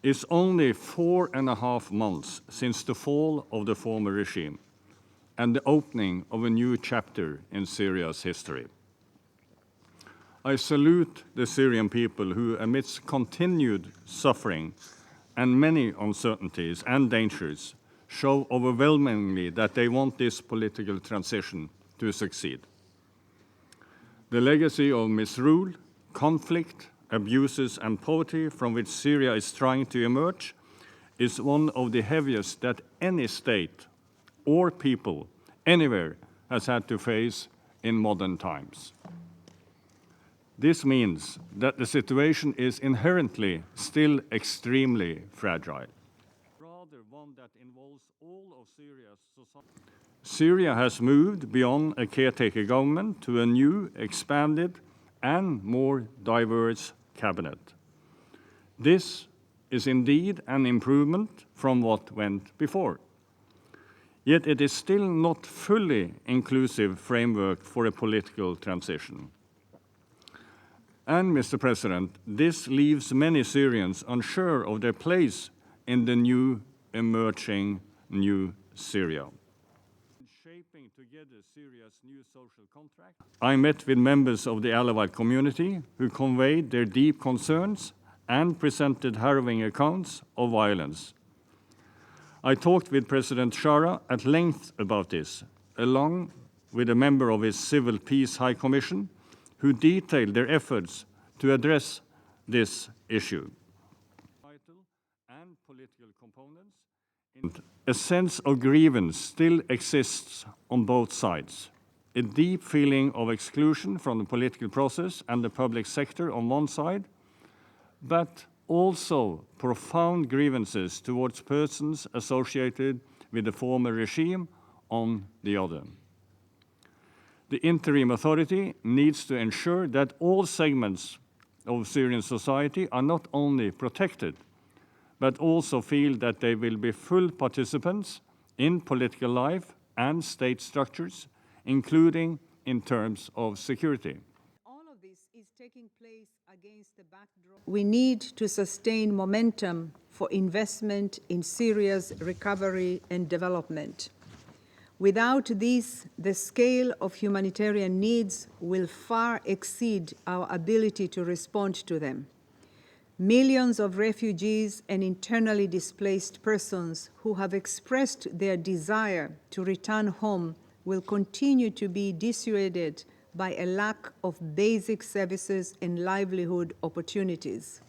It's only 4.5 months since the fall of the former regime and the opening of a new chapter in Syria's history. I salute the Syrian people who, amidst continued suffering and many uncertainties and dangers, show overwhelmingly that they want this political transition to succeed. The legacy of misrule, conflict, abuses, and poverty from which Syria is trying to emerge is one of the heaviest that any state or people anywhere has had to face in modern times. This means that the situation is inherently still extremely fragile. Rather one that involves all of Syria's society. Syria has moved beyond a caretaker government to a new, expanded, and more diverse cabinet. This is indeed an improvement from what went before. Yet it is still not fully inclusive framework for a political transition. And, Mr. President, this leaves many Syrians unsure of their place in the new, emerging new Syria. Shaping together Syria's new social contract, I met with members of the Alawite community who conveyed their deep concerns and presented harrowing accounts of violence. I talked with President Bashar at length about this, along with a member of his Civil Peace High Commission, who detailed their efforts to address this issue. And political components. A sense of grievance still exists on both sides. A deep feeling of exclusion from the political process and the public sector on one side, but also profound grievances towards persons associated with the former regime on the other. The interim authority needs to ensure that all segments of Syrian society are not only protected, but also feel that they will be full participants in political life and state structures, including in terms of security. All of this is taking place against the backdrop. We need to sustain momentum for investment in Syria's recovery and development. Without this, the scale of humanitarian needs will far exceed our ability to respond to them. Millions of refugees and internally displaced persons who have expressed their desire to return home will continue to be dissuaded by a lack of basic services and livelihood opportunities.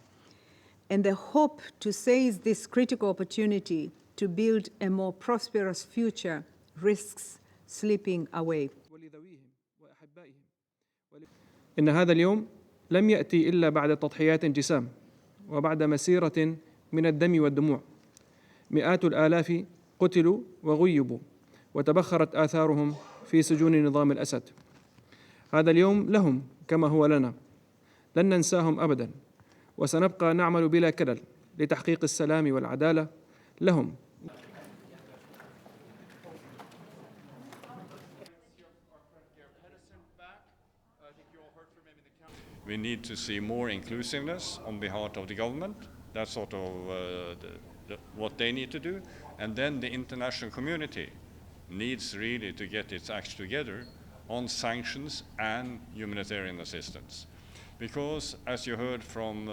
And the hope to seize this critical opportunity to build a more prosperous future risks slipping away. إن هذا اليوم لم يأتي إلا بعد تضحيات جسام وبعد مسيرة من الدم والدموع. مئات الآلاف قتلوا وغيبوا وتبخرت آثارهم في سجون نظام الأسد. هذا اليوم لهم كما هو لنا، لن ننساهم أبدا، وسنبقى نعمل بلا كلل لتحقيق السلام والعدالة لهم. We need to see more inclusiveness on behalf of the government. That's sort of what they need to do. And then the international community needs really to get its act together on sanctions and humanitarian assistance. Because, as you heard from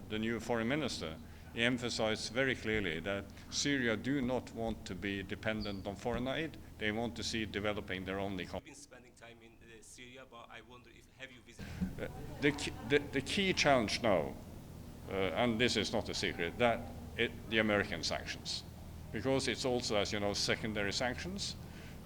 the new foreign minister, he emphasized very clearly that Syria do not want to be dependent on foreign aid. They want to see developing their own economy. Spending time in Syria, but I wonder if have you visited? The key challenge now, and this is not a secret, that the American sanctions, because it's also, as you know, secondary sanctions.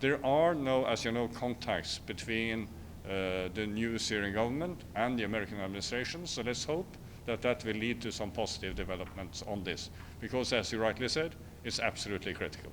There are no, as you know, contacts between the new Syrian government and the American administration. So let's hope that that will lead to some positive developments on this, because, as you rightly said, it's absolutely critical.